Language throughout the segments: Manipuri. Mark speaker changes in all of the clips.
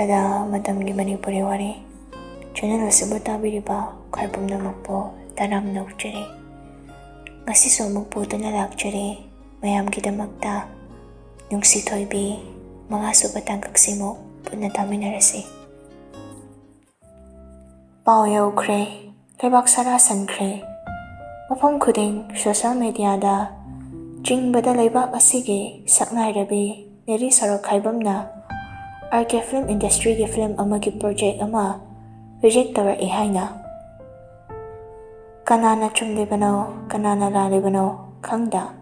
Speaker 1: tada Matamgi Manipuri Wari channel asibu tabiriba khar pumnamakpo taram nokchari ngasi so mukputuna lakchari mayamgidamakta Nungshithoibi mga subatang kaksimo punna taminarasi pao yaukre lebak sarasan kre mafam khuding social media da jingbada lebak asigi saknairabi neri sarok khaibamna RK film industry gi film amagi project ama reject tawar ihaina kanana chumlibano kanana lalibano khangda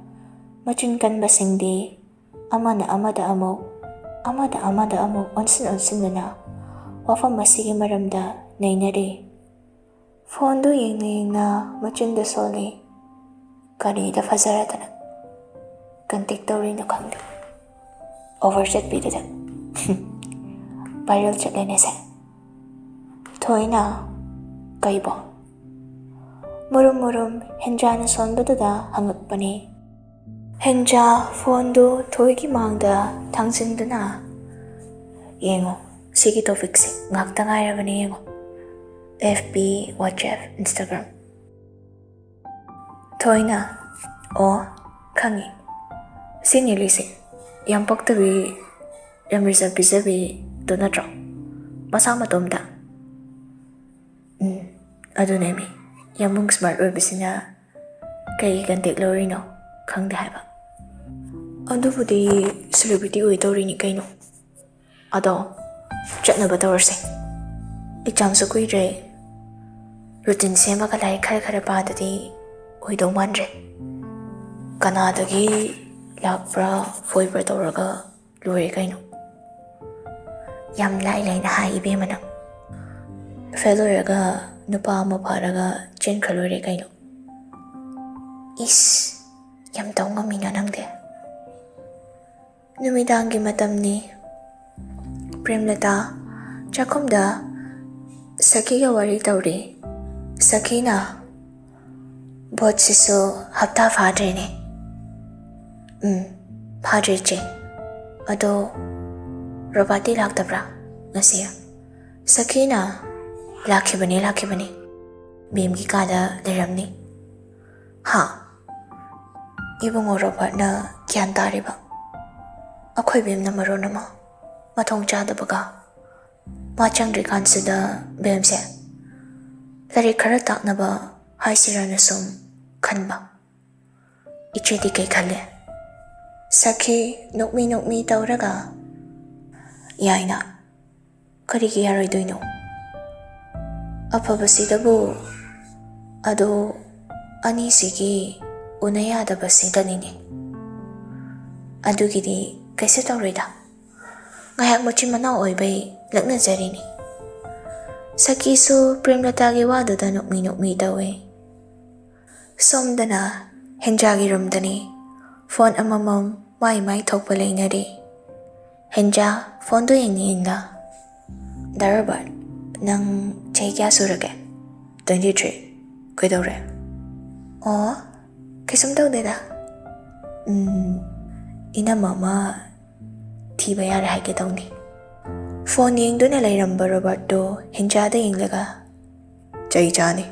Speaker 1: machin kanbasingdi amana amada amuk onsin wafam masigi maramda nainari phone do yengna machin da soli kari da fazaratana kantik tawrina khangda overset bidida viral chatlene se thoina kaibo murum henjana sonbadada hangakpani henja phone do thoigi mangda thangsinduna yengo sigi topic se ngakta ngairabani yengo FB WhatsApp Instagram thoina o khangi sinilise yam paktabi yam reserve do natro masama tomda adunemi yamung smart oibisina kai kantek lorino khangde haiba adubudi celebrity oidorini kaino ado chatnaba tawrse exam su kuire routine sema ka lai khare padadi oido manre kanadagi lakpra foibra tawraga lore kaino yam lai na hai ibe mana failure ga nupa ma pharaga chen khalore kaino is yam tawnga mina nangde numidangi matamni premlata chakumda sakiga wari tawri sakina botsiso hapta phadre ne phadre che ado robati laktabra ngasiya sakina lakhibani bemgi kada leramni ha ibungo robert na kyan tariba akhoi bem na maronama mathong chadabaga ma changri kansida bemse lari khara taknaba haisirana sum khanba ichedi kai khale sakhi nokmi tawraga yaina karigi yaroidoino afabasidabu ado anisigi unayadabasidani adugidi kaise tawrida ngayak machi mana oibai lakna jarini saki su premlata gi wadada nokmi tawe somdana henjagi rumdani phone amamam mai thokpa leinari henja phone do yengninda darabar nang chai kya surage 23 kaidore oh kaisum tawdeda ina mama thiba yare haike tawni phone yengduna lairamba robert do henjada yenglaga chai chani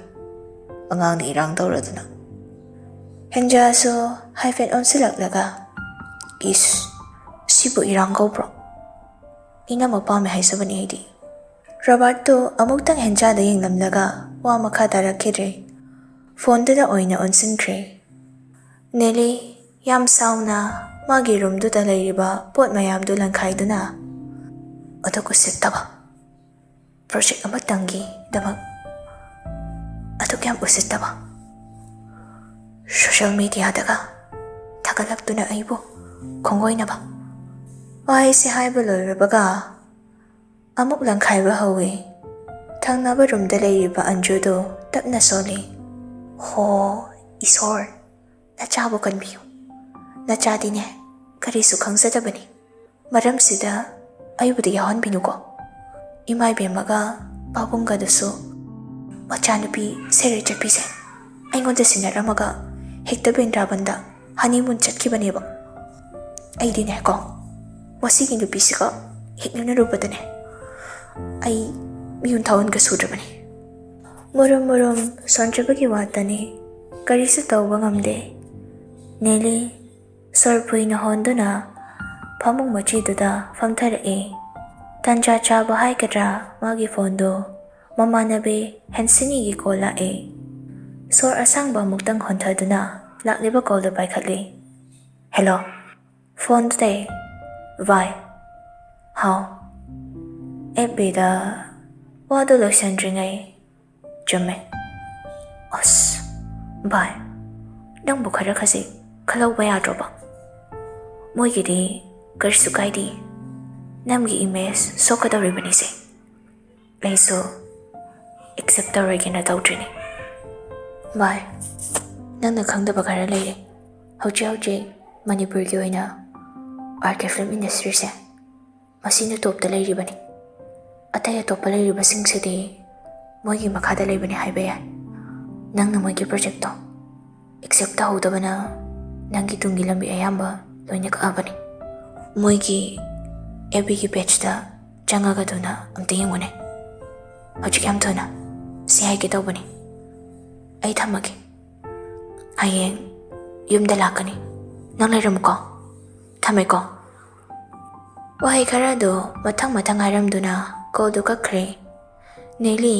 Speaker 1: angangni irang tawraduna henja so hyphen on silaklaga is sibu irang bro ina mapame haisabani haidi Roberto amuktang henjada yenglamlaga wa makha tarakire phone da oina onsinkre neli yam sauna magi room du da leiriba pot mayam du lankhaiduna otaku sittaba project amatangi damak atuk yam usittaba social media daga thagalaktuna aibo khongoinaba ai se haiba loirabaga amuk langkhaiba hawe thangnaba roomda leiriba anjudo tapna soli ho isor nachabu kanbiyo nachadine karisu khangsadabani maramsida aibudi yahan binuko imai bemaga babunga dasu machanupi sere chapise aingonda sinaramaga hekta bendrabanda honeymoon chatkibaneba aidine ko wasigi nupisiga heknuna rubadane ꯑꯩ ꯃꯤꯍꯨꯟ ꯊꯥꯎꯟꯒ ꯁꯨꯗ꯭ꯔꯕꯅꯤ ꯃꯨꯔꯨꯝ ꯁꯣꯟꯖꯕꯒꯤ ꯋꯥꯇꯅꯤ ꯀꯔꯤꯁꯨ ꯇꯧꯕ ꯉꯝꯗꯦ ꯅꯦꯂꯤ ꯁꯣꯔ ꯐꯨꯏꯅ ꯍꯣꯟꯗꯨꯅ ꯐꯃꯨꯡ ꯃꯆꯤꯗꯨꯗ ꯐꯝꯊꯔꯛꯏ ꯇꯟꯖꯥ ꯆꯥꯕ ꯍꯥꯏꯒꯗ꯭ꯔꯥ ꯃꯥꯒꯤ ꯐꯣꯟꯗꯣ ꯃꯃꯥꯟꯅꯕꯤ ꯍꯦꯟꯁꯤꯅꯤꯒꯤ ꯀꯣꯜ ꯂꯥꯛꯏ ꯁꯣꯔ ꯑꯁꯥꯡꯕ ꯑꯃꯨꯛꯇꯪ ꯍꯣꯟꯊꯗꯨꯅ ꯂꯥꯛꯂꯤꯕ ꯀꯣꯜꯗꯨ ꯄꯥꯏꯈꯠꯂꯤ ꯍꯦꯜꯂꯣ ꯐꯣꯟꯗꯨꯗꯩ ꯚꯥꯏ ꯍꯥꯎ ꯑꯦꯐꯕꯤꯗ ꯋꯥꯗꯨ ꯂꯣꯏꯁꯟꯗ꯭ꯔꯤꯉꯩ ꯆꯨꯝꯃꯦ ꯑꯁ ꯚꯥꯏ ꯅꯪꯕꯨ ꯈꯔ ꯈꯖꯤꯛ ꯈꯜꯍꯧꯕ ꯌꯥꯗ꯭ꯔꯣꯕ ꯃꯣꯏꯒꯤꯗꯤ ꯀꯔꯤꯁꯨ ꯀꯥꯏꯗꯦ ꯅꯪꯒꯤ ꯏꯃꯦꯖ ꯁꯣꯛꯀꯗꯧꯔꯤꯕꯅꯤꯁꯦ ꯑꯩꯁꯨ ꯑꯦꯛꯁꯦꯞ ꯇꯧꯔꯒꯦꯅ ꯇꯧꯗ꯭ꯔꯤꯅꯤ ꯚꯥꯏ ꯅꯪꯅ ꯈꯪꯗꯕ ꯈꯔ ꯂꯩꯔꯦ ꯍꯧꯖꯤꯛ ꯃꯅꯤꯄꯨꯔꯒꯤ ꯑꯣꯏꯅ ꯑꯥꯔꯠ ꯐꯤꯜꯝ ꯏꯟꯗꯁꯇ꯭ꯔꯤꯁꯦ ꯃꯁꯤꯅ ꯇꯣꯞꯇ ꯂꯩꯔꯤꯕꯅꯤ ꯑꯇꯩ ꯑꯇꯣꯞꯄ ꯂꯩꯔꯤꯕꯁꯤꯡꯁꯤꯗꯤ ꯃꯣꯏꯒꯤ ꯃꯈꯥꯗ ꯂꯩꯕꯅꯤ ꯍꯥꯏꯕ ꯌꯥꯏ ꯅꯪꯅ ꯃꯣꯏꯒꯤ ꯄ꯭ꯔꯣꯖꯦꯛꯇꯣ ꯑꯦꯛꯁꯦꯞ ꯇꯧꯍꯧꯗꯕꯅ ꯅꯪꯒꯤ ꯇꯨꯡꯒꯤ ꯂꯝꯕꯤ ꯑꯌꯥꯝꯕ ꯂꯣꯏꯅ ꯀꯛꯑꯕꯅꯤ ꯃꯣꯏꯒꯤ ꯑꯦꯐꯕꯤꯒꯤ ꯄꯦꯖꯇ ꯆꯪꯉꯒꯗꯨꯅ ꯑꯝꯇ ꯌꯦꯡꯉꯨꯅꯦ ꯍꯧꯖꯤꯛ ꯌꯥꯝ ꯊꯨꯅ ꯁꯤ ꯍꯥꯏꯒꯦ ꯇꯧꯕꯅꯤ ꯑꯩ ꯊꯝꯃꯒꯦ ꯍꯌꯦꯡ ꯌꯨꯝꯗ ꯂꯥꯛꯀꯅꯤ ꯅꯪ ꯂꯩꯔꯝꯃꯨꯀꯣ ꯊꯝꯃꯦꯀꯣ ꯋꯥꯍꯩ ꯈꯔꯗꯣ ꯃꯊꯪ ꯍꯥꯏꯔꯝꯗꯨꯅ ꯀꯣꯜꯗꯨ ꯀꯛꯈ꯭ꯔꯦ ꯅꯦꯂꯤ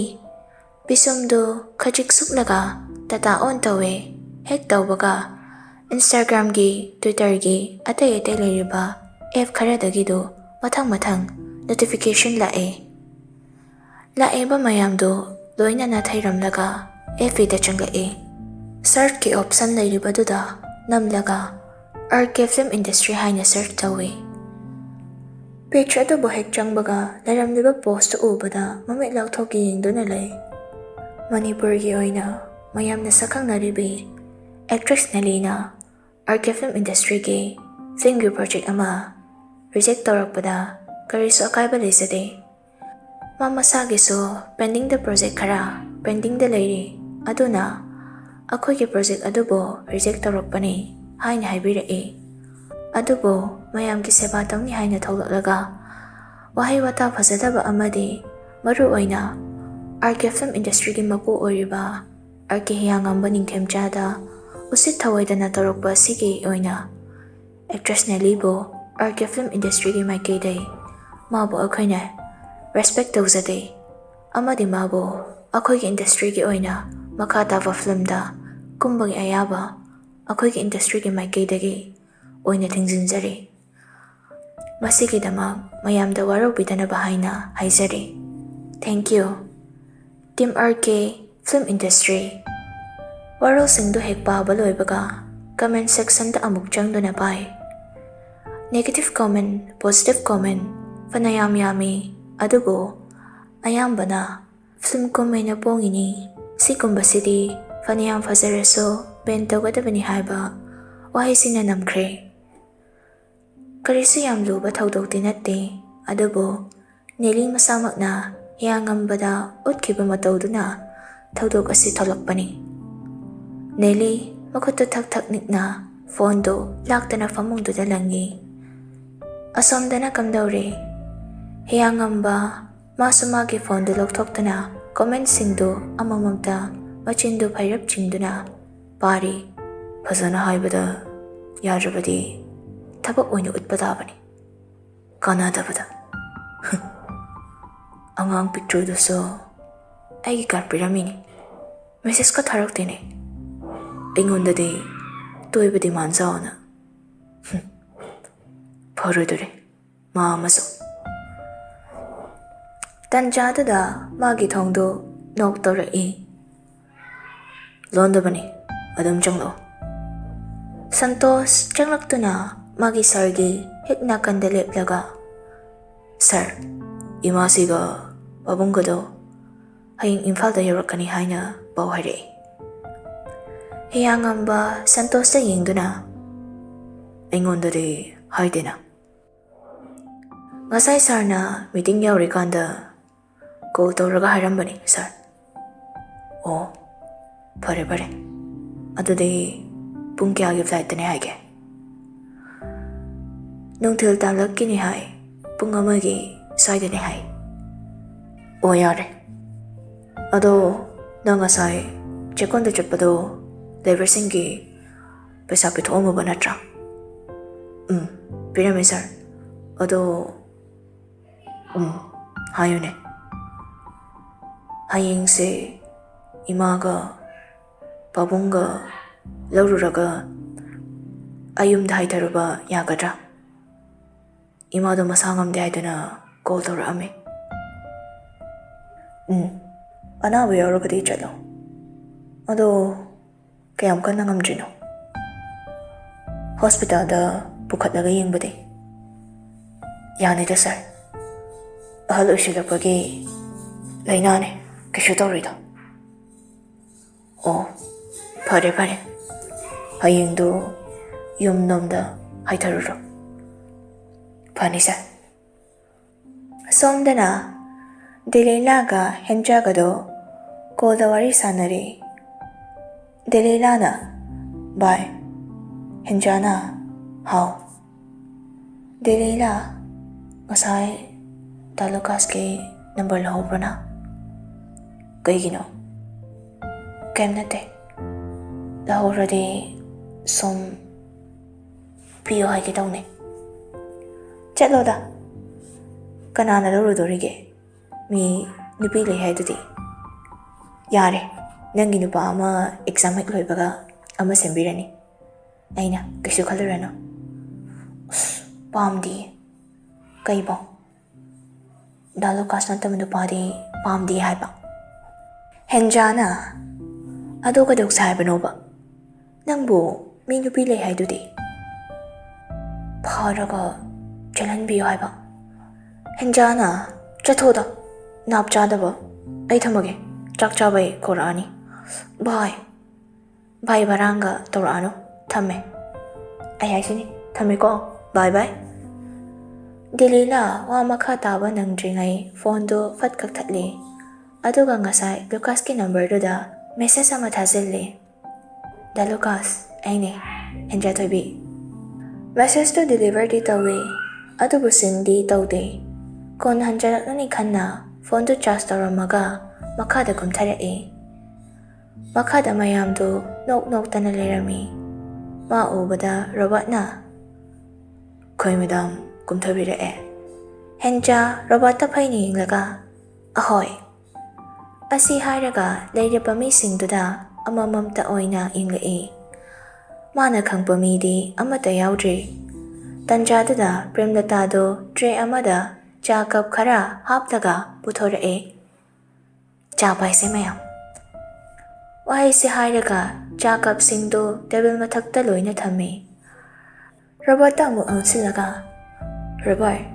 Speaker 1: ꯄꯤꯁꯨꯝꯗꯨ ꯈꯖꯤꯛ ꯁꯨꯞꯂꯒ ꯗꯇꯥ ꯑꯣꯟ ꯇꯧꯋꯦ ꯍꯦꯛ ꯇꯧꯕꯒ ꯏꯟꯁꯇꯥꯒ꯭ꯔꯥꯝꯒꯤ ꯇ꯭ꯋꯤꯇꯔꯒꯤ ꯑꯇꯩ ꯂꯩꯔꯤꯕ ꯑꯦꯞ ꯈꯔꯗꯒꯤꯗꯨ ꯃꯊꯪ ꯅꯣꯇꯤꯐꯤꯀꯦꯁꯟ ꯂꯥꯛꯏꯕ ꯃꯌꯥꯝꯗꯨ ꯂꯣꯏꯅ ꯅꯥꯊꯩꯔꯝꯂꯒ ꯑꯦꯐꯕꯤꯗ ꯆꯪꯂꯛꯏ ꯁꯔꯆꯀꯤ ꯑꯣꯞꯁꯟ ꯂꯩꯔꯤꯕꯗꯨꯗ ꯅꯝꯂꯒ ꯑꯥꯔꯠ ꯐꯤꯜꯝ ꯏꯟꯗꯁꯇ꯭ꯔꯤ ꯍꯥꯏꯅ ꯁꯔꯆ ꯇꯧꯏ ꯄꯦꯖ ꯑꯗꯨꯕꯨ ꯍꯦꯛ ꯆꯪꯕꯒ ꯂꯩꯔꯝꯂꯤꯕ ꯄꯣꯁꯇꯨ ꯎꯕꯗ ꯃꯃꯤꯠ ꯂꯥꯎꯊꯣꯛꯀꯤ ꯌꯦꯡꯗꯨꯅ ꯂꯩ ꯃꯅꯤꯄꯨꯔꯒꯤ ꯑꯣꯏꯅ ꯃꯌꯥꯝꯅ ꯁꯛꯈꯪꯅꯔꯤꯕꯤ ꯑꯦꯛꯇ꯭ꯔꯦꯁ ꯅꯦꯂꯤꯅ ꯑꯥꯔꯠ ꯐꯤꯜꯝ ꯏꯟꯗꯁꯇ꯭ꯔꯤꯒꯤ ꯐꯤल्मꯒꯤ ꯄ꯭ꯔꯣꯖꯦꯛ ꯑꯃ ꯔꯤꯖꯦꯛ ꯇꯧꯔꯛꯄꯗ ꯀꯔꯤꯁꯨ ꯑꯀꯥꯏꯕ ꯂꯩꯖꯗꯦ ꯃꯥ ꯃꯁꯥꯒꯤꯁꯨ ꯄꯦꯟꯗꯤꯡꯗ ꯄ꯭ꯔꯣꯖꯦꯛ ꯈꯔ ꯄꯦꯟꯗꯤꯡꯗ ꯂꯩꯔꯤ ꯑꯗꯨꯅ ꯑꯩꯈꯣꯏꯒꯤ ꯄ꯭ꯔꯣꯖꯦꯛ ꯑꯗꯨꯕꯨ ꯔꯤꯖꯦꯛ ꯇꯧꯔꯛꯄꯅꯤ ꯍꯥꯏꯅ ꯍꯥꯏꯕꯤꯔꯛꯏ ꯑꯗꯨꯕꯨ ꯃꯌꯥꯝꯒꯤ ꯁꯦꯕꯥ ꯇꯧꯅꯤ ꯍꯥꯏꯅ ꯊꯣꯛꯂꯛꯂꯒ ꯋꯥꯍꯩ ꯋꯥꯇꯥ ꯐꯖꯗꯕ ꯑꯃꯗꯤ ꯃꯔꯨꯑꯣꯏꯅ ꯑꯥꯔꯠ ꯐꯤꯜꯝ ꯏꯟꯗꯁꯇ꯭ꯔꯤꯒꯤ ꯃꯄꯨ ꯑꯣꯏꯔꯤꯕ ꯑꯥꯔꯠꯀꯤ ꯍꯤꯌꯥꯡꯉꯝꯕ ꯅꯤꯡꯊꯦꯝꯆꯥꯗ ꯎꯁꯤꯠ ꯊꯑꯣꯏꯗꯅ ꯇꯧꯔꯛꯄ ꯑꯁꯤꯒꯤ ꯑꯣꯏꯅ ꯑꯦꯛꯇ꯭ꯔꯦꯁ ꯅꯦꯂꯤꯕꯨ ꯑꯥꯔꯠ ꯐꯤꯜꯝ ꯏꯟꯗꯁꯇ꯭ꯔꯤꯒꯤ ꯃꯥꯏꯀꯩꯗꯩ ꯃꯥꯕꯨ ꯑꯩꯈꯣꯏꯅ ꯔꯦꯁꯄꯦꯛ ꯇꯧꯖꯗꯦ ꯑꯃꯗꯤ ꯃꯥꯕꯨ ꯑꯩꯈꯣꯏꯒꯤ ꯏꯟꯗꯁꯇ꯭ꯔꯤꯒꯤ ꯑꯣꯏꯅ ꯃꯈꯥ ꯇꯥꯕ ꯐꯤꯜꯝꯗ ꯀꯨꯝꯕꯒꯤ ꯑꯌꯥꯕ ꯑꯩꯈꯣꯏꯒꯤ ꯏꯟꯗꯁꯇ꯭ꯔꯤꯒꯤ ꯃꯥꯏꯀꯩꯗꯒꯤ ꯑꯣꯏꯅ ꯊꯤꯡꯖꯤꯟꯖꯔꯤ ꯃꯁꯤꯒꯤꯗꯃꯛ ꯃꯌꯥꯝꯗ ꯋꯥꯔꯧꯕꯤꯗꯅꯕ ꯍꯥꯏꯅ ꯍꯥꯏꯖꯔꯤ ꯊꯦꯡꯛ ꯌꯨ ꯇꯤꯝ ꯑꯥꯔꯠꯀꯤ ꯐꯤल्म ꯏꯟꯗꯁꯇ꯭ꯔꯤ ꯋꯥꯔꯣꯜꯁꯤꯡꯗꯨ ꯍꯦꯛ ꯄꯥꯕ ꯂꯣꯏꯕꯒ ꯀꯃꯦꯟ ꯁꯦꯛꯁꯟꯗ ꯑꯃꯨꯛ ꯆꯪꯗꯨꯅ ꯄꯥꯏ ꯅꯦꯒꯦꯇꯤꯚ ꯀꯣꯃꯦꯟ ꯄꯣꯖꯤꯇꯤꯚ ꯀꯣꯃꯦꯟ ꯐꯅꯌꯥꯝ ꯌꯥꯝꯃꯤ ꯑꯗꯨꯕꯨ ꯑꯌꯥꯝꯕꯅ ꯐꯤल्म ꯀꯨꯝꯃꯩꯅ ꯄꯣꯡꯉꯤꯅꯤ ꯁꯤꯒꯨꯝꯕꯁꯤꯗꯤ ꯐꯅꯌꯥꯝ ꯐꯖꯔꯁꯨ ꯕꯦꯟ ꯇꯧꯒꯗꯕꯅꯤ ꯍꯥꯏꯕ ꯋꯥꯍꯩꯁꯤꯡꯅ ꯅꯝꯈ꯭ꯔꯦ ꯀꯔꯤꯁꯨ ꯌꯥꯝ ꯂꯨꯕ ꯊꯧꯗꯣꯛꯇꯤ ꯅꯠꯇꯦ ꯑꯗꯨꯕꯨ ꯅꯦꯂꯤ ꯃꯁꯥꯃꯛꯅ ꯍꯤꯌꯥꯡꯉꯝꯕꯗ ꯎꯠꯈꯤꯕ ꯃꯇꯧꯗꯨꯅ ꯊꯧꯗꯣꯛ ꯑꯁꯤ ꯊꯣꯛꯂꯛꯄꯅꯤ ꯅꯦꯂꯤ ꯃꯈꯨꯠꯇꯨ ꯊꯛ ꯅꯤꯛꯅ ꯐꯣꯟꯗꯨ ꯂꯥꯛꯇꯅ ꯐꯃꯨꯡꯗꯨꯗ ꯂꯪꯉꯤ ꯑꯁꯣꯝꯗꯅ ꯀꯝꯗꯧꯔꯤ ꯍꯤꯌꯥꯡꯉꯝꯕ ꯃꯥꯁꯨ ꯃꯥꯒꯤ ꯐꯣꯟꯗꯨ ꯂꯧꯊꯣꯛꯇꯨꯅ ꯀꯣꯃꯦꯟꯠꯁꯤꯡꯗꯨ ꯑꯃꯃꯝꯇ ꯃꯆꯤꯟꯗꯨ ꯐꯩꯔꯞ ꯆꯤꯡꯗꯨꯅ ꯄꯥꯔꯤ ꯐꯖꯅ ꯍꯥꯏꯕꯗ ꯌꯥꯗ꯭ꯔꯕꯗꯤ ꯊꯕꯛ ꯑꯣꯏꯅ ꯎꯠꯄ ꯇꯥꯕꯅꯤ ꯀꯥꯟꯅꯗꯕꯗ ꯑꯉꯥꯡ ꯄꯤꯛꯇ꯭ꯔꯨꯗꯨꯁꯨ ꯑꯩꯒꯤ ꯀꯥꯔꯗ ꯄꯤꯔꯝꯃꯤꯅꯤ ꯃꯦꯁꯦꯖꯀ ꯊꯥꯔꯛꯇꯦꯅꯦ ꯑꯩꯉꯣꯟꯗꯗꯤ ꯇꯣꯏꯕ ꯗꯤꯃꯥꯟ ꯆꯥꯎꯅ ꯐꯔꯣꯏꯗꯣꯔꯦ ꯃꯥ ꯑꯃꯁꯨ ꯇꯟꯖꯥꯗꯨꯗ ꯃꯥꯒꯤ ꯊꯣꯡꯗꯨ ꯅꯣꯛ ꯇꯧꯔꯛꯏ ꯂꯣꯟꯗꯕꯅꯤ ꯑꯗꯨꯝ ꯆꯪꯂꯛꯑꯣ ꯁꯟꯇꯣꯁ ꯆꯪꯂꯛꯇꯨꯅ ꯃꯥꯒꯤ ꯁꯥꯔꯒꯤ ꯍꯦꯛ ꯅꯥꯀꯟꯗ ꯂꯦꯞꯂꯒ ꯁꯥꯔ ꯏꯃꯥꯁꯤꯒ ꯄꯥꯕꯨꯡꯒꯗꯣ ꯍꯌꯦꯡ ꯏꯝꯐꯥꯜꯗ ꯌꯧꯔꯛꯀꯅꯤ ꯍꯥꯏꯅ ꯄꯥꯎ ꯍꯥꯏꯔꯛꯏ ꯍꯤꯌꯥꯡꯉꯝꯕ ꯁꯟꯇꯣꯁꯇ ꯌꯦꯡꯗꯨꯅ ꯑꯩꯉꯣꯟꯗꯗꯤ ꯍꯥꯏꯗꯦꯅ ꯉꯁꯥꯏ ꯁꯥꯔꯅ ꯃꯤꯇꯤꯡ ꯌꯥꯎꯔꯤꯀꯥꯟꯗ ꯀꯣꯜ ꯇꯧꯔꯒ ꯍꯥꯏꯔꯝꯕꯅꯤ ꯁꯥꯔ ꯑꯣ ꯐꯔꯦ ꯑꯗꯨꯗꯤ ꯄꯨꯡ ꯀꯌꯥꯒꯤ ꯐ꯭ꯂꯥꯏꯠꯇꯅꯦ ꯍꯥꯏꯒꯦ ꯅꯨꯡꯊꯤꯜ ꯇꯥꯂꯛꯀꯤꯅꯤ ꯍꯥꯏ ꯄꯨꯡ 1ꯒꯤ ꯁ꯭ꯋꯥꯏꯗꯅꯦ ꯍꯥꯏ ꯑꯣ ꯌꯥꯔꯦ ꯑꯗꯣ ꯅꯪ ꯉꯁꯥꯏ ꯆꯦꯛꯀꯣꯟꯗ ꯆꯠꯄꯗꯣ ꯂꯦꯕꯔꯁꯤꯡꯒꯤ ꯄꯩꯁꯥ ꯄꯤꯊꯣꯛꯑꯝꯃꯕ ꯅꯠꯇ꯭ꯔꯥ? ꯄꯤꯔꯝꯃꯦ ꯁꯥꯔ ꯑꯗꯣ ꯍꯥꯏꯌꯨꯅꯦ ꯍꯌꯦꯡꯁꯦ 이마가 ꯄꯥꯕꯨꯡꯒ ꯂꯧꯔꯨꯔꯒ ꯑꯌꯨꯝꯗ ꯍꯥꯏꯊꯔꯨꯕ ꯌꯥꯒꯗ꯭ꯔꯥ? 이마도 ꯃꯁꯥ ꯉꯝꯗꯦ ꯍꯥꯏꯗꯨꯅ ꯀꯣꯜ ꯇꯧꯔꯛꯑꯝꯃꯤ. ꯑꯅꯥꯕ ꯌꯥꯎꯔꯒꯗꯤ ꯆꯠꯂꯣ. ꯑꯗꯣ ꯀꯌꯥꯝ ꯀꯟꯅ ꯉꯝꯗ꯭ꯔꯤꯅꯣ? ꯍꯣꯁꯄꯤꯇꯥꯜꯗ ꯄꯨꯈꯠꯂꯒ ꯌꯦꯡꯕꯗꯤ ꯌꯥꯅꯤꯗ ꯁꯥꯔ. ꯑꯍꯜ ꯑꯣꯏꯁꯤꯜꯂꯛꯄꯒꯤ ꯂꯩꯅꯥꯅꯦ ꯀꯩꯁꯨ ꯇꯧꯔꯣꯏꯗ. ꯑꯣ ꯐꯔꯦ ꯐꯔꯦ ꯍꯌꯦꯡꯗꯣ ꯌꯨꯝꯂꯣꯝꯗ ꯍꯥꯏꯊꯔꯨꯔꯣ. ꯐꯅꯤ ꯁꯥꯔ. ꯁꯣꯝꯗꯅ ꯗꯦꯂꯤꯂꯥꯒ ꯍꯦꯟꯖꯥꯒꯗꯣ ꯀꯣꯜꯗ ꯋꯥꯔꯤ ꯁꯥꯟꯅꯔꯤ. ꯗꯦꯂꯤꯂꯥꯅ ꯕꯥꯏ, ꯍꯦꯟꯖꯥꯅ ꯍꯥꯎ. ꯗꯦꯂꯤꯂꯥ ꯉꯁꯥꯏ ꯇꯥꯂꯨꯀꯥꯁꯀꯤ ꯅꯝꯕꯔ ꯂꯧꯍꯧꯕ꯭ꯔꯣꯅ? ꯀꯩꯒꯤꯅꯣ? ꯀꯩꯝ ꯅꯠꯇꯦ. ꯂꯧꯍꯧꯔꯗꯤ ꯁꯨꯝ ꯄꯤꯌꯣ ꯍꯥꯏꯒꯦ ꯇꯧꯅꯦ. ꯆꯠꯂꯣꯗ. ꯀꯅꯥꯅ ꯂꯧꯔꯨꯗꯣꯔꯤꯒꯦ? ꯃꯤ ꯅꯨꯄꯤ ꯂꯩ ꯍꯥꯏꯗꯨꯗꯤ. ꯌꯥꯔꯦ ꯅꯪꯒꯤ ꯅꯨꯄꯥ ꯑꯃ ꯑꯦꯛꯖꯥꯝ ꯍꯦꯛ ꯂꯣꯏꯕꯒ ꯑꯃ ꯁꯦꯝꯕꯤꯔꯅꯤ. ꯑꯩꯅ ꯀꯩꯁꯨ ꯈꯜꯂꯨꯔꯅꯨ. ꯄꯥꯝꯗꯤꯌꯦ. ꯀꯩꯕꯣ? ꯗꯥꯂꯨꯀꯥꯁ ꯅꯠꯇꯕ ꯅꯨꯄꯥꯗꯤ ꯄꯥꯝꯗꯦ ꯍꯥꯏꯕ. ꯍꯦꯟꯖꯥꯅ ꯑꯗꯣ ꯀꯩꯗꯧꯁꯦ ꯍꯥꯏꯕꯅꯣꯕ? ꯅꯪꯕꯨ ꯃꯤ ꯅꯨꯄꯤ ꯂꯩ ꯍꯥꯏꯗꯨꯗꯤ. ꯐꯔꯒ ꯆꯦꯜꯍꯟꯕꯤꯌꯨ ꯍꯥꯏꯕ. ꯍꯦꯟꯖꯥꯅ ꯆꯠꯊꯣꯗ ꯅꯥꯞ ꯆꯥꯗꯕ. ꯑꯩ ꯊꯝꯃꯒꯦ. ꯆꯥꯛ ꯆꯥꯕꯩ ꯀꯧꯔꯛꯑꯅꯤ. ꯚꯥꯏ ꯚꯔꯥꯡꯒ ꯇꯧꯔꯛꯑꯅꯨ. ꯊꯝꯃꯦ. ꯑꯩ ꯍꯥꯏꯁꯤꯅꯤ. ꯊꯝꯃꯦꯀꯣ. ꯕꯥꯏ. ꯗꯦꯂꯤꯂꯥ ꯋꯥ ꯃꯈꯥ ꯇꯥꯕ ꯅꯪꯗ꯭ꯔꯤꯉꯩ ꯐꯣꯟꯗꯨ ꯐꯠ ꯀꯛꯊꯠꯂꯤ. ꯑꯗꯨꯒ ꯉꯁꯥꯏ ꯂꯨꯀꯥꯁꯀꯤ ꯅꯝꯕꯔꯗꯨꯗ ꯃꯦꯁꯦꯖ ꯑꯃ ꯊꯥꯖꯤꯜꯂꯤ. ꯗꯥ ꯂꯨꯀꯥꯁ, ꯑꯩꯅꯦ ꯅꯤꯡꯊꯧꯖꯥꯏꯕꯤ. ꯃꯦꯁꯦꯖꯇꯨ ꯗꯤꯂꯤꯚꯔꯗꯤ ꯇꯧꯏ ꯑꯗꯨꯕꯨ ꯁꯤꯟꯗꯤ ꯇꯧꯗꯦ. ꯀꯣꯟꯅ ꯍꯟꯖꯔꯛꯂꯅꯤ ꯈꯟꯅ ꯐꯣꯟꯗꯨ ꯆꯥꯔꯖ ꯇꯧꯔꯝꯃꯒ ꯃꯈꯥꯗ ꯀꯨꯝꯊꯔꯛꯏ. ꯃꯈꯥꯗ ꯃꯌꯥꯝꯗꯨ ꯅꯣꯛꯇꯅ ꯂꯩꯔꯝꯃꯤ. ꯃꯥ ꯎꯕꯗ ꯔꯣꯕꯥꯔꯠꯅ ꯑꯩꯈꯣꯏ ꯃꯦꯗꯥꯝ ꯀꯨꯝꯊꯕꯤꯔꯛꯑꯦ. ꯍꯦꯟꯖꯥ ꯔꯣꯕꯥꯔꯠꯇ ꯐꯩꯅ ꯌꯦꯡꯂꯒ ꯑꯍꯣꯏ ꯑꯁꯤ ꯍꯥꯏꯔꯒ ꯂꯩꯔꯤꯕ ꯃꯤꯁꯤꯡꯗꯨꯗ ꯑꯃꯃꯝꯇ ꯑꯣꯏꯅ ꯌꯦꯡꯂꯛꯏ. ꯃꯥꯅ ꯈꯪꯕ ꯃꯤꯗꯤ ꯑꯃꯠꯇ ꯌꯥꯎꯗ꯭ꯔꯤ. ꯇꯟꯖꯥꯗꯨꯗ ꯄ꯭ꯔꯦꯝꯂꯇꯥꯗꯨ ꯇ꯭ꯔꯦ ꯑꯃꯗ ꯆꯥ ꯀꯞ ꯈꯔ ꯍꯥꯞꯂꯒ ꯄꯨꯊꯣꯔꯛꯑꯦ. ꯆꯥ ꯄꯥꯏꯁꯦ ꯃꯌꯥꯝ. ꯋꯥꯍꯩꯁꯦ ꯍꯥꯏꯔꯒ ꯆꯥ ꯀꯞꯁꯤꯡꯗꯨ ꯇꯦꯕꯜ ꯃꯊꯛꯇ ꯂꯣꯏꯅ ꯊꯝꯃꯤ. ꯔꯣꯕꯥꯔꯠꯇ ꯑꯃꯨꯛ ꯑꯣꯟꯁꯤꯜꯂꯒ ꯔꯣꯕꯥꯔꯠ,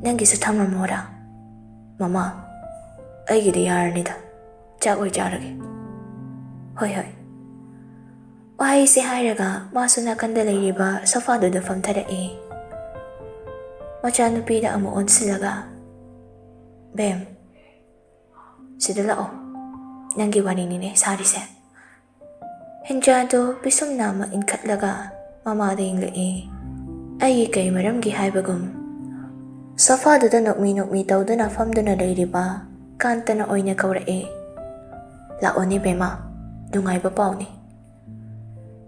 Speaker 1: ꯅꯪꯒꯤꯁꯨ ꯊꯝꯃꯝꯃꯣꯔꯥ? ꯃꯃꯥ, ꯑꯩꯒꯤꯗꯤ ꯌꯥꯔꯅꯤꯗ. ꯆꯥꯛ ꯑꯣꯏ ꯆꯥꯔꯒꯦ. ꯍꯣꯏ. ꯋꯥꯍꯩꯁꯦ ꯍꯥꯏꯔꯒ ꯃꯥꯁꯨ ꯅꯥꯀꯟꯗ ꯂꯩꯔꯤꯕ ꯁꯣꯐꯥꯗꯨꯗ ꯐꯝꯊꯔꯛꯏ. ꯃꯆꯥꯅꯨꯄꯤꯗ ꯑꯃꯨꯛ ꯑꯣꯟꯁꯤꯜꯂꯒ ꯕꯦꯝ, ꯁꯤꯗ ꯂꯥꯛꯑꯣ. ꯅꯪꯒꯤ ꯋꯥꯔꯤꯅꯤꯅꯦ ꯁꯥꯔꯤꯁꯦ. ꯍꯦꯟꯖꯥꯗꯨ ꯄꯤꯁꯨꯝ ꯅꯥꯝꯃ ꯏꯟꯈꯠꯂꯒ ꯃꯃꯥꯗ ꯌꯦꯡꯂꯛꯏ. ꯑꯩꯒꯤ ꯀꯩ ꯃꯔꯝꯒꯤ ꯍꯥꯏꯕꯒꯨꯝ ꯁꯣꯐꯥꯗꯨꯗ ꯅꯣꯛꯃꯤ ꯇꯧꯗꯨꯅ ꯐꯝꯗꯨꯅ ꯂꯩꯔꯤꯕ ꯀꯥꯟꯇꯅ ꯑꯣꯏꯅ ꯀꯧꯔꯛꯏ. ꯂꯥꯛꯑꯣꯅꯦ ꯕꯦꯝꯃ, ꯅꯨꯡꯉꯥꯏꯕ ꯄꯥꯎꯅꯤ.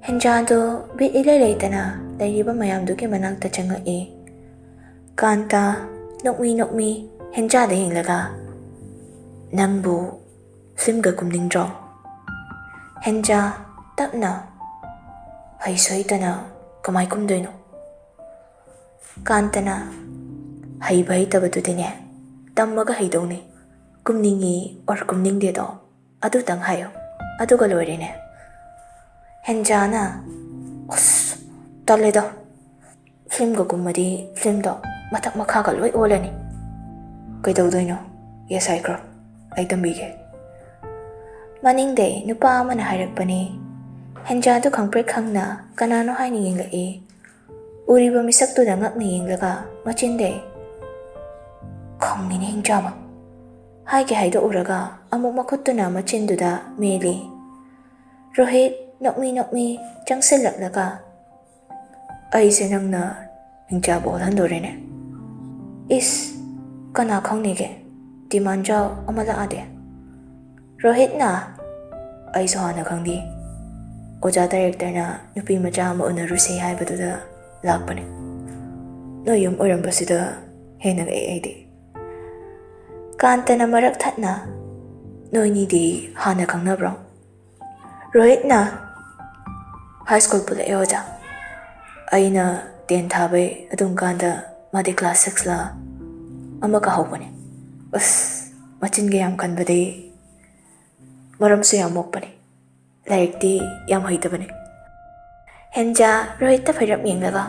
Speaker 1: ꯍꯦꯟꯖꯥꯗꯨ ꯕꯤꯠ ꯏꯂꯩ ꯂꯩꯇꯅ ꯂꯩꯔꯤꯕ ꯃꯌꯥꯝꯗꯨꯒꯤ ꯃꯅꯥꯛꯇ ꯆꯪꯉꯛꯏ. ꯀꯥꯟꯇ ꯅꯣꯛꯃꯤ ꯍꯦꯟꯖꯥꯗ ꯌꯦꯡꯂꯒ ꯅꯪꯕꯨ ꯐꯤल्मꯒ ꯀꯨꯝꯅꯤꯡꯗ꯭ꯔꯣ? ꯍꯦꯟꯖꯥ ꯇꯞꯅ ꯍꯩꯇꯅ ꯀꯃꯥꯏ ꯀꯨꯝꯗꯣꯏꯅꯣ? ꯀꯥꯟꯇꯅ ꯍꯩꯕ ꯍꯩꯇꯕꯗꯨꯗꯤꯅꯦ ꯇꯝꯃꯒ ꯍꯩꯗꯧꯅꯦ. ꯀꯨꯝꯅꯤꯡꯉꯤ ꯑꯣꯔ ꯀꯨꯝꯅꯤꯡꯗꯦꯗꯣ ꯑꯗꯨꯇꯪ ꯍꯥꯏꯌꯣ, ꯑꯗꯨꯒ ꯂꯣꯏꯔꯦꯅꯦ. ꯍꯦꯟꯖꯥꯅ ꯇꯜꯂꯦꯗ. ꯐꯤल्मꯒ ꯀꯨꯝꯃꯗꯤ ꯐꯤल्ꯃꯗꯣ ꯃꯊꯛ ꯃꯈꯥꯒ ꯂꯣꯏ ꯑꯣꯜꯂꯅꯤ. ꯀꯩꯗꯧꯗꯣꯏꯅꯣ? ꯌꯦꯁ ꯍꯥꯏꯈ꯭ꯔꯣ, ꯑꯩ ꯇꯝꯕꯤꯒꯦ. ꯃꯅꯤꯡꯗꯩ ꯅꯨꯄꯥ ꯑꯃꯅ ꯍꯥꯏꯔꯛꯄꯅꯤ. ꯍꯦꯟꯖꯥꯗꯨ ꯈꯪꯄ꯭ꯔꯦꯛ ꯈꯪꯅ ꯀꯅꯥꯅꯣ ꯍꯥꯏꯅ ꯌꯦꯡꯂꯛꯏ. ꯎꯔꯤꯕ ꯃꯤꯁꯛꯇꯨꯗ ꯉꯛꯅ ꯌꯦꯡꯂꯒ ꯃꯆꯤꯟꯗꯩ ꯈꯪꯉꯤꯅꯦ ꯍꯤꯡꯆꯥꯕ ꯍꯥꯏꯒꯦ ꯍꯥꯏꯗꯣꯛꯎꯔꯒ ꯑꯃꯨꯛ ꯃꯈꯨꯠꯇꯨꯅ ꯃꯆꯤꯟꯗꯨꯗ ꯃꯦꯜꯂꯤ. ꯔꯣꯍꯤꯠ ꯅꯣꯛꯃꯤ ꯆꯪꯁꯤꯜꯂꯛꯂꯒ ꯑꯩꯁꯦ ꯅꯪꯅ ꯍꯤꯡꯆꯥꯕ ꯑꯣꯜꯍꯟꯗꯣꯔꯦꯅꯦ. ꯏꯁ, ꯀꯅꯥ ꯈꯪꯅꯤꯒꯦ? Timanjao amala ade. Rohit na. Ay sohana khangdi. Oja director na nupi macha ama unaruse haibaduda lakpane. No yum orambasida henag aidi. Kanta na marak thatna. No ni di hana khangnabro. Rohit na. High school pula oja. Aina 10 thabai adum kanda madi class 6 la ama ka hawpane. Bas machin ge yam kanbade maram se yam mokpane. Like di yam haitabane. Henja Rohit ta phairam yenglaga.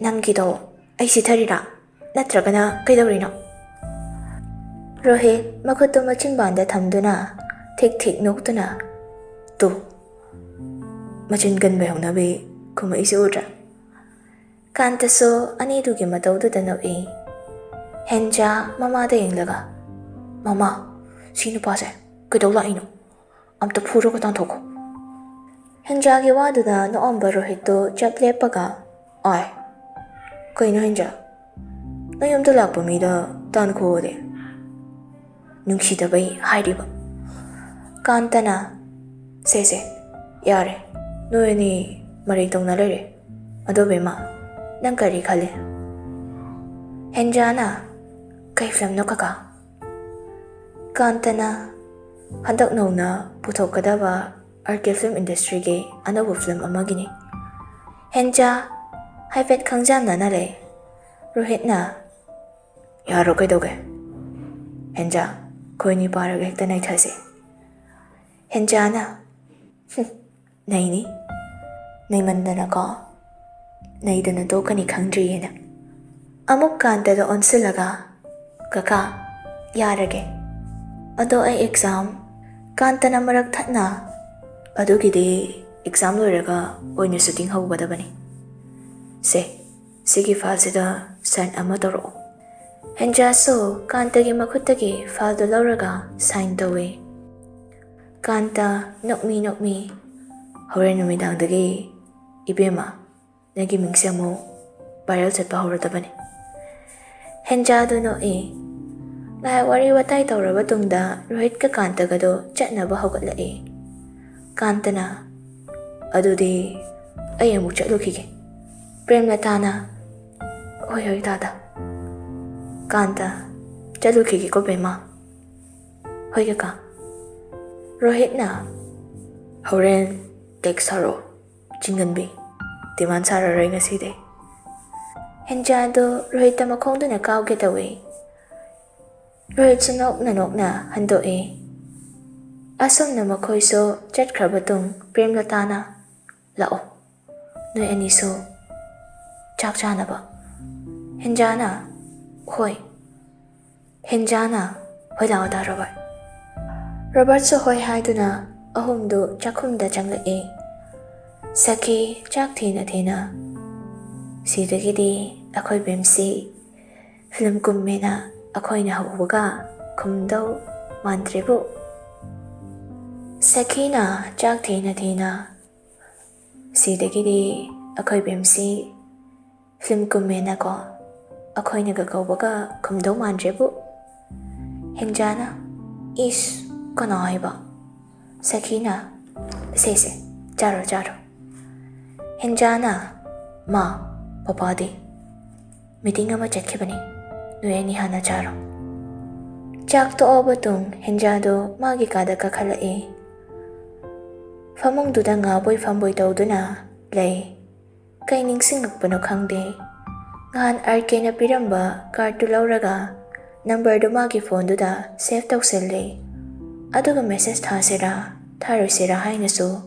Speaker 1: Nangkido ai sitharira natragana kaidawrino. Rohit makhutu machin banda thamduna thik noktuna tu machin ganbe hongnabe kuma isi udra. Kanta so ani dugi matawdu danawi. Henja mama da yenglaga. Mama, sinu pase, kaidawla ino. Amta puro ka tantoko. Henja gi wadu da no amba Rohit to chap lepaga. Ay, kaino henja. No yumta lakpa mi da tan ko ode. Nungshithoibi hairiba. Kanta na, se, yare, no ni marig tong na lere. Adobe ma, nang kari khale. Henja na, kay film no kaka. Kanta na, handak no na putok kadaba RK film industry ge anabu film amagini. Henja, haipet khangjam na nale. Rohit na, yaro kay doge. Henja, koi ni parag hekta nai thase. Henja na, nai ni, nai mandana ko, nai dana to kani khangdri hena. Amuk kanta do onsilaga, kaka, yarage. Ado ay exam, kanta na marak thatna, ado gidi exam loiraga oina shooting hawgadabani. Sigi file sign ama toro. Henja so kanta gi makhutagi file do lauraga sign tawe. Kanta nokmi hore numidang dagi ibema nagi mingsiamo viral chatpa hawradabani. Henja do no lai wari watai tawraba tungda Rohit ka kanta gado chatnaba hawgatla Kanta na adudi ay amuk chatlukige. Premlata na hoy dada. Kanta chatlukige ko bema. Hoy ka. Rohit na horen text haro chinganbi timan sara rai ngasi de. Henja do Rohit ta makhong do na kaw getaway. Rohit sunok na hando Asom na makoy so chat krabatung Premlata na lao. Noy ani so chak chana ba. Henja na hoy. Henja na hoy lao da Robert so hoy hai tu na ahum do chakhum da changla Saki chak thina. Sidagi di akoy bemsi film kumme na akoy na hawaga kumdaw mantribu. Sakina chak thina. Sidagi di akoy bemsi film kumme na ko akoy na gagawaga kumdaw mantribu. Henjana is kanay ba? Sakina se jaro. Henjana ma papadi meeting ama chatkibani noyani hana jaro. Chak to obatung henjado magi kada kakhala Famong duda nga boy famboy tawduna lay kay ningsingakpano khangde ngan RK na piramba kartu lauraga number do magi phone duda save tawselle aduga message thasira tharusira hainasu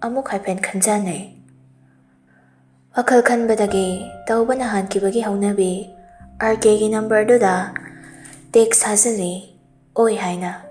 Speaker 1: amuk haipen khanjanai wakal khanbadagi tawbana hankibagi haunabi RK gi number duda text hazali oi haina